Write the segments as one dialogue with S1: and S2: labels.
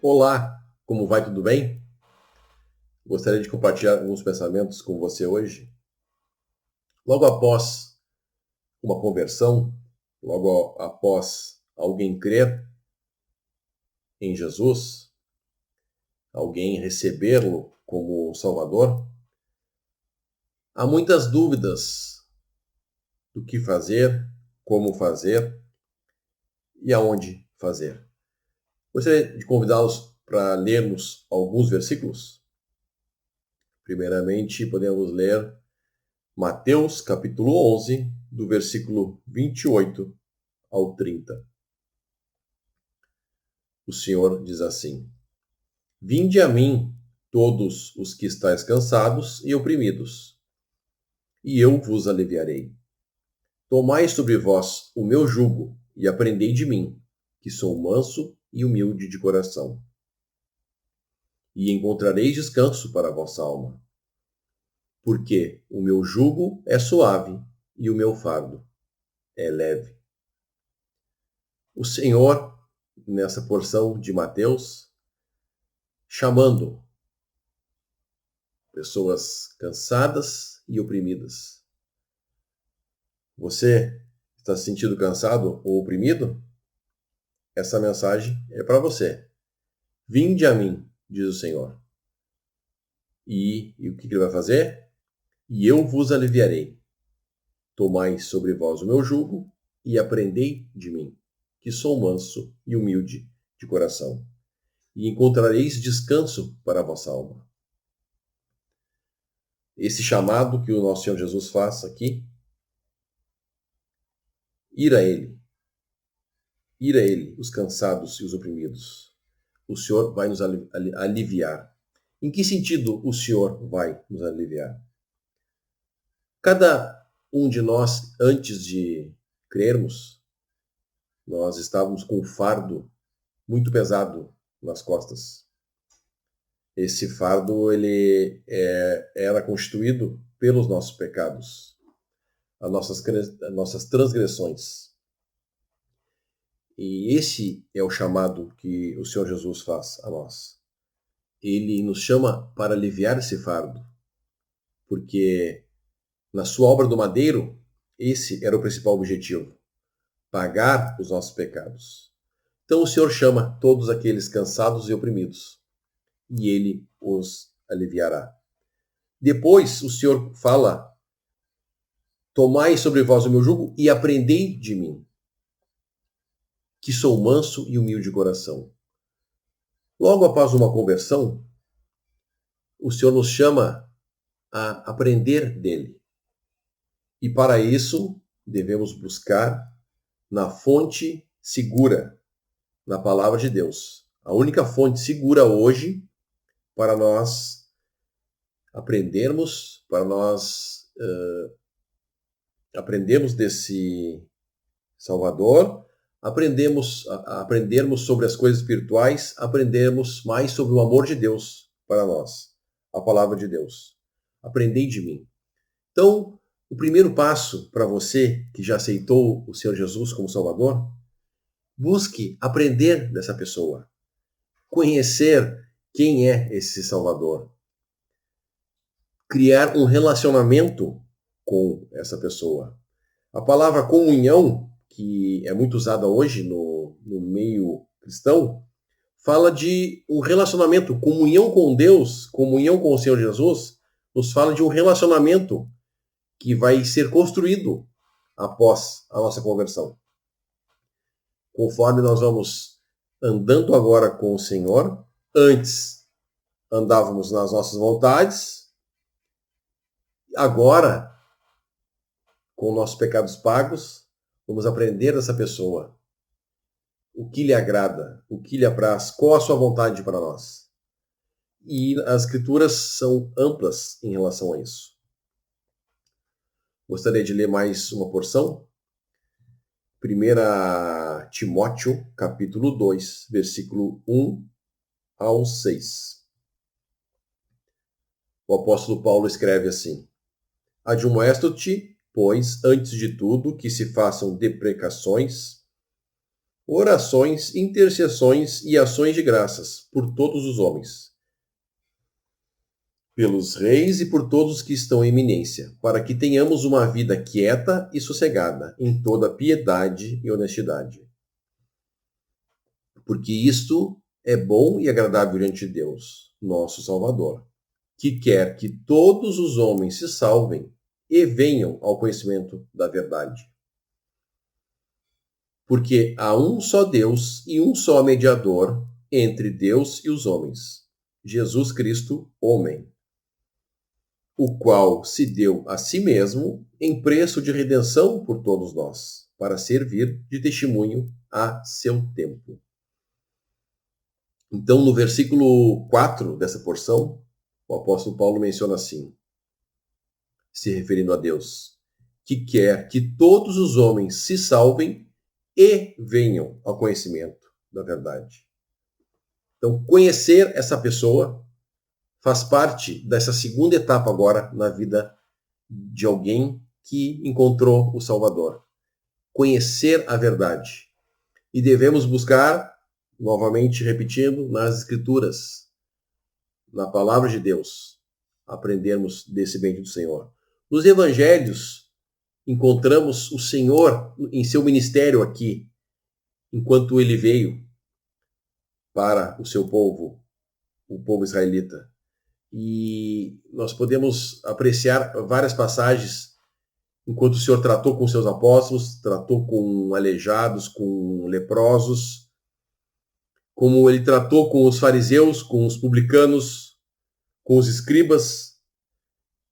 S1: Olá, como vai? Tudo bem? Gostaria de compartilhar alguns pensamentos com você hoje. Logo após uma conversão, logo após alguém crer em Jesus, alguém recebê-lo como Salvador, há muitas dúvidas do que fazer, como fazer e aonde fazer. Gostaria de convidá-los para lermos alguns versículos. Primeiramente, podemos ler Mateus, capítulo 11, do versículo 28 ao 30. O Senhor diz assim: Vinde a mim, todos os que estáis cansados e oprimidos, e eu vos aliviarei. Tomai sobre vós o meu jugo e aprendei de mim, que sou manso e humilde de coração. E encontrareis descanso para a vossa alma. Porque o meu jugo é suave e o meu fardo é leve. O Senhor, nessa porção de Mateus, chamando pessoas cansadas e oprimidas. Você está se sentindo cansado ou oprimido? Essa mensagem é para você. Vinde a mim, diz o Senhor. E o que ele vai fazer? E eu vos aliviarei. Tomai sobre vós o meu jugo e aprendei de mim, que sou manso e humilde de coração, e encontrareis descanso para a vossa alma. Esse chamado que o nosso Senhor Jesus faz aqui, ir a Ele, os cansados e os oprimidos. O Senhor vai nos aliviar. Em que sentido o Senhor vai nos aliviar? Cada um de nós, antes de crermos, nós estávamos com um fardo muito pesado nas costas. Esse fardo era constituído pelos nossos pecados, as nossas transgressões. E esse é o chamado que o Senhor Jesus faz a nós. Ele nos chama para aliviar esse fardo, porque na sua obra do madeiro, esse era o principal objetivo, pagar os nossos pecados. Então o Senhor chama todos aqueles cansados e oprimidos, e Ele os aliviará. Depois o Senhor fala: Tomai sobre vós o meu jugo e aprendei de mim, que sou manso e humilde de coração. Logo após uma conversão, o Senhor nos chama a aprender dele. E para isso, devemos buscar na fonte segura, na palavra de Deus. A única fonte segura hoje para nós aprendermos, aprendermos desse Salvador, aprendermos sobre as coisas espirituais, aprendermos mais sobre o amor de Deus para nós, a palavra de Deus. Aprendei de mim. Então, o primeiro passo para você que já aceitou o Senhor Jesus como Salvador, busque aprender dessa pessoa, conhecer quem é esse Salvador, criar um relacionamento com essa pessoa. A palavra comunhão, que é muito usada hoje no meio cristão, fala de um relacionamento, comunhão com Deus, comunhão com o Senhor Jesus, nos fala de um relacionamento que vai ser construído após a nossa conversão. Conforme nós vamos andando agora com o Senhor, antes andávamos nas nossas vontades, agora, com nossos pecados pagos, vamos aprender dessa pessoa o que lhe agrada, o que lhe apraz, qual a sua vontade para nós. E as escrituras são amplas em relação a isso. Gostaria de ler mais uma porção. 1 Timóteo, capítulo 2, versículo 1 ao 6. O apóstolo Paulo escreve assim: Admoesto-te, pois, antes de tudo, que se façam deprecações, orações, intercessões e ações de graças por todos os homens, pelos reis e por todos que estão em eminência, para que tenhamos uma vida quieta e sossegada, em toda piedade e honestidade. Porque isto é bom e agradável diante de Deus, nosso Salvador, que quer que todos os homens se salvem e venham ao conhecimento da verdade. Porque há um só Deus e um só mediador entre Deus e os homens, Jesus Cristo, homem, o qual se deu a si mesmo em preço de redenção por todos nós, para servir de testemunho a seu tempo. Então, no versículo 4 dessa porção, o apóstolo Paulo menciona assim, se referindo a Deus, que quer que todos os homens se salvem e venham ao conhecimento da verdade. Então, conhecer essa pessoa faz parte dessa segunda etapa agora na vida de alguém que encontrou o Salvador. Conhecer a verdade. E devemos buscar, novamente repetindo, nas Escrituras, na Palavra de Deus, aprendermos desse bem do Senhor. Nos Evangelhos, encontramos o Senhor em seu ministério aqui, enquanto ele veio para o seu povo, o povo israelita. E nós podemos apreciar várias passagens enquanto o Senhor tratou com seus apóstolos, tratou com aleijados, com leprosos, como ele tratou com os fariseus, com os publicanos, com os escribas.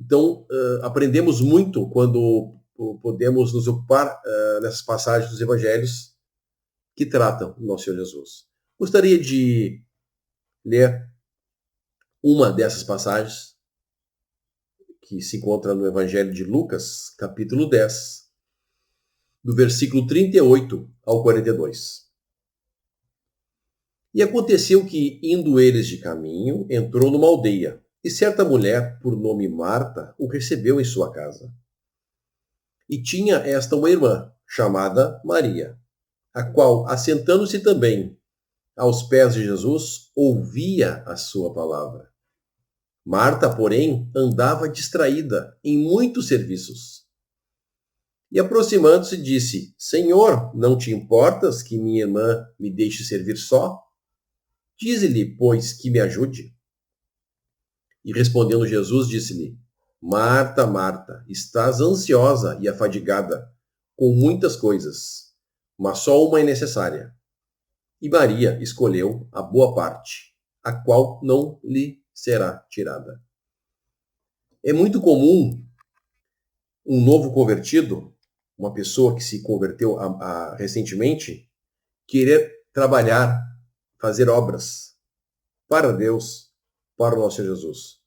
S1: Então, aprendemos muito quando podemos nos ocupar nessas passagens dos evangelhos que tratam do nosso Senhor Jesus. Gostaria de ler uma dessas passagens que se encontra no Evangelho de Lucas, capítulo 10, do versículo 38 ao 42. E aconteceu que, indo eles de caminho, entrou numa aldeia, e certa mulher, por nome Marta, o recebeu em sua casa. E tinha esta uma irmã, chamada Maria, a qual, assentando-se também aos pés de Jesus, ouvia a sua palavra. Marta, porém, andava distraída em muitos serviços. E aproximando-se, disse: Senhor, não te importas que minha irmã me deixe servir só? Dize-lhe, pois, que me ajude. E respondendo Jesus, disse-lhe: Marta, Marta, estás ansiosa e afadigada com muitas coisas, mas só uma é necessária. E Maria escolheu a boa parte, a qual não lhe será tirada. É muito comum um novo convertido, uma pessoa que se converteu recentemente, querer trabalhar, fazer obras para Deus, para o nosso Senhor Jesus.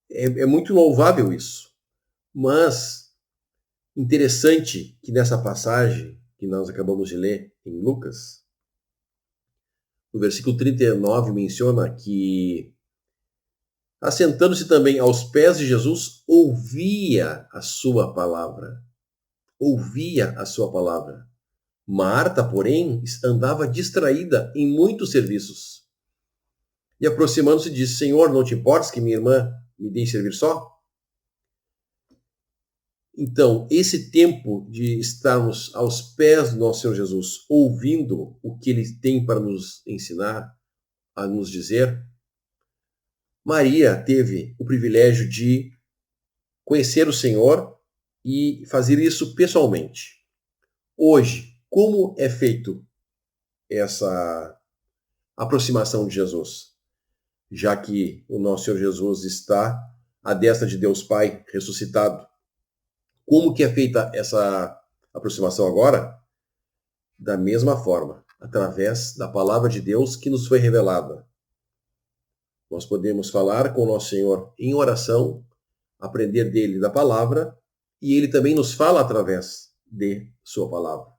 S1: É muito louvável isso, mas interessante que nessa passagem que nós acabamos de ler em Lucas, no versículo 39 menciona que, assentando-se também aos pés de Jesus, ouvia a sua palavra. Ouvia a sua palavra. Marta, porém, andava distraída em muitos serviços. E aproximando-se disse: Senhor, não te importas que minha irmã me deixe servir só? Então, esse tempo de estarmos aos pés do nosso Senhor Jesus, ouvindo o que ele tem para nos ensinar, a nos dizer, Maria teve o privilégio de conhecer o Senhor e fazer isso pessoalmente. Hoje, como é feito essa aproximação de Jesus? Já que o nosso Senhor Jesus está à destra de Deus Pai ressuscitado. Como que é feita essa aproximação agora? Da mesma forma, através da palavra de Deus que nos foi revelada. Nós podemos falar com o nosso Senhor em oração, aprender dele da palavra, e ele também nos fala através de sua palavra.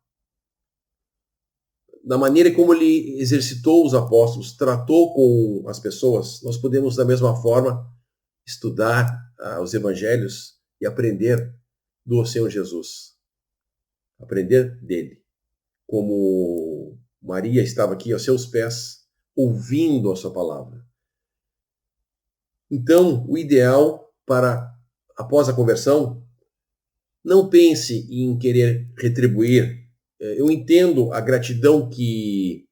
S1: Da maneira como ele exercitou os apóstolos, tratou com as pessoas, nós podemos da mesma forma estudar os evangelhos e aprender do Senhor Jesus. Aprender dele. como Maria estava aqui aos seus pés, ouvindo a sua palavra. Então, o ideal para, após a conversão, não pense em querer retribuir. Eu entendo a gratidão que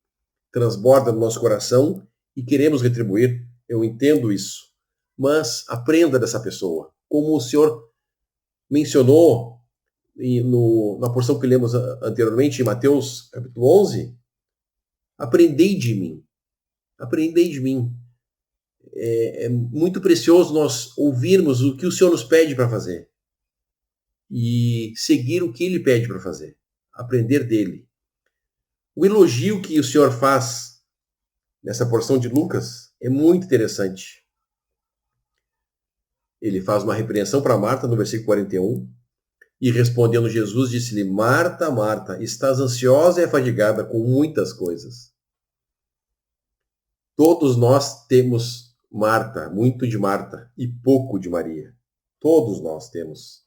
S1: transborda no nosso coração e queremos retribuir. Eu entendo isso. Mas aprenda dessa pessoa. Como o Senhor mencionou na porção que lemos anteriormente, em Mateus capítulo 11, aprendei de mim. Aprendei de mim. É muito precioso nós ouvirmos o que o Senhor nos pede para fazer e seguir o que Ele pede para fazer. Aprender dele. O elogio que o Senhor faz nessa porção de Lucas é muito interessante. Ele faz uma repreensão para Marta no versículo 41 e respondendo Jesus disse-lhe: Marta, Marta, estás ansiosa e afadigada com muitas coisas. Todos nós temos Marta, muito de Marta e pouco de Maria. Todos nós temos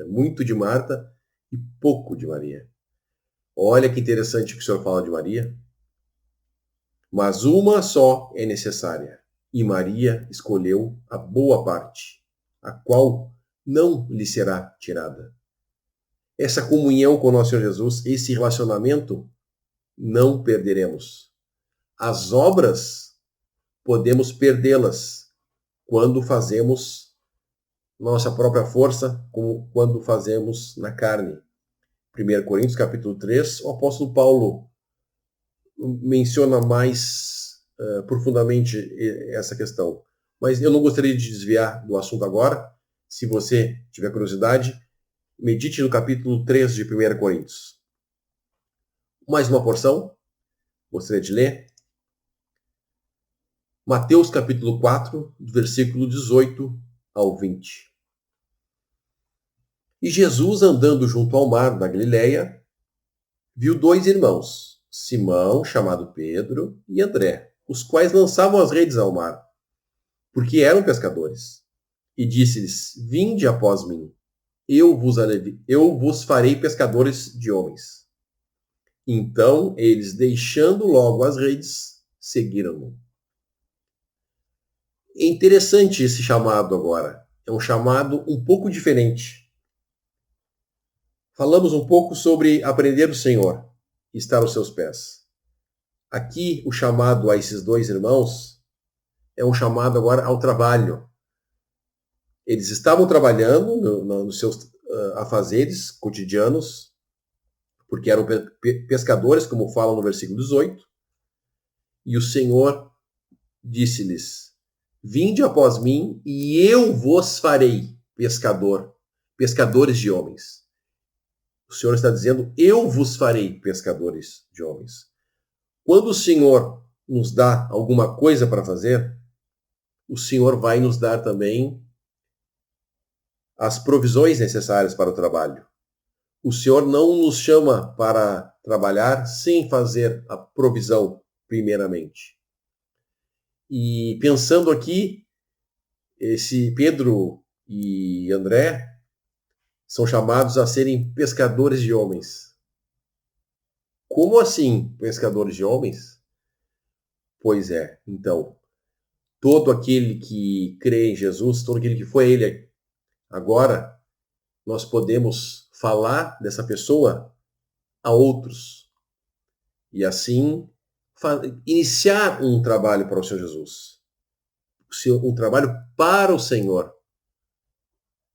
S1: muito de Marta e pouco de Maria. Olha que interessante que o Senhor fala de Maria. Mas uma só é necessária, e Maria escolheu a boa parte, a qual não lhe será tirada. Essa comunhão com o nosso Senhor Jesus, esse relacionamento, não perderemos. As obras, podemos perdê-las quando fazemos nossa própria força, como quando fazemos na carne. 1 Coríntios capítulo 3, o apóstolo Paulo menciona mais profundamente essa questão. Mas eu não gostaria de desviar do assunto agora. Se você tiver curiosidade, medite no capítulo 3 de 1 Coríntios. Mais uma porção, gostaria de ler. Mateus capítulo 4, do versículo 18 ao 20. E Jesus, andando junto ao mar da Galileia, viu dois irmãos, Simão, chamado Pedro, e André, os quais lançavam as redes ao mar, porque eram pescadores. E disse-lhes: Vinde após mim, eu vos farei pescadores de homens. Então eles, deixando logo as redes, seguiram-no. É interessante esse chamado agora. É um chamado um pouco diferente. Falamos um pouco sobre aprender do Senhor e estar aos seus pés. Aqui, o chamado a esses dois irmãos é um chamado agora ao trabalho. Eles estavam trabalhando nos seus afazeres cotidianos, porque eram pescadores, como fala no versículo 18, e o Senhor disse-lhes: Vinde após mim e eu vos farei pescadores de homens. O Senhor está dizendo: eu vos farei pescadores de homens. Quando o Senhor nos dá alguma coisa para fazer, o Senhor vai nos dar também as provisões necessárias para o trabalho. O Senhor não nos chama para trabalhar sem fazer a provisão primeiramente. E pensando aqui, esse Pedro e André são chamados a serem pescadores de homens. Como assim, pescadores de homens? Pois é, então, todo aquele que crê em Jesus, todo aquele que foi a Ele agora, nós podemos falar dessa pessoa a outros. E assim, iniciar um trabalho para o Senhor Jesus. Um trabalho para o Senhor.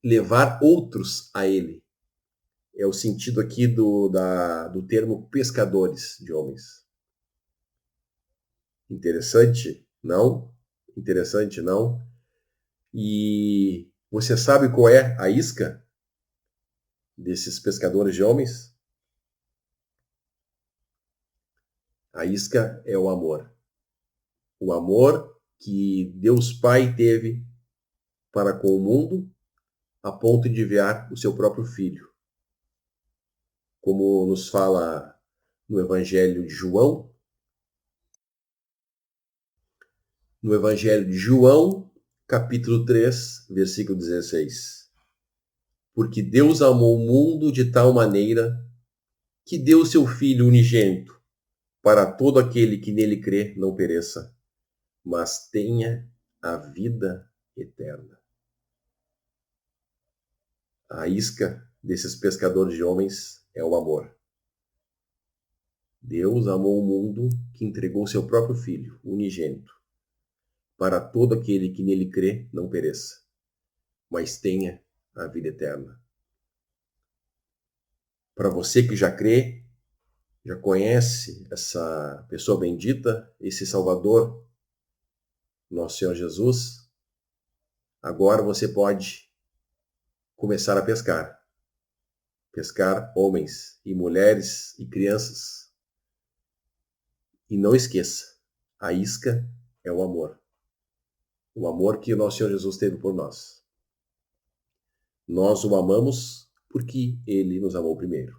S1: Levar outros a Ele. É o sentido aqui do termo pescadores de homens. Interessante, não? Interessante, não? E você sabe qual é a isca desses pescadores de homens? A isca é o amor. O amor que Deus Pai teve para com o mundo, a ponto de enviar o seu próprio Filho. Como nos fala no Evangelho de João. No Evangelho de João, capítulo 3, versículo 16. Porque Deus amou o mundo de tal maneira que deu o seu Filho unigênito, para todo aquele que nele crê não pereça, mas tenha a vida eterna. A isca desses pescadores de homens é o amor. Deus amou o mundo que entregou seu próprio Filho, unigênito, para todo aquele que nele crê não pereça, mas tenha a vida eterna. Para você que já crê, já conhece essa pessoa bendita, esse Salvador, nosso Senhor Jesus, agora você pode começar a pescar. Pescar homens e mulheres e crianças. E não esqueça, a isca é o amor. O amor que o nosso Senhor Jesus teve por nós. Nós o amamos porque ele nos amou primeiro.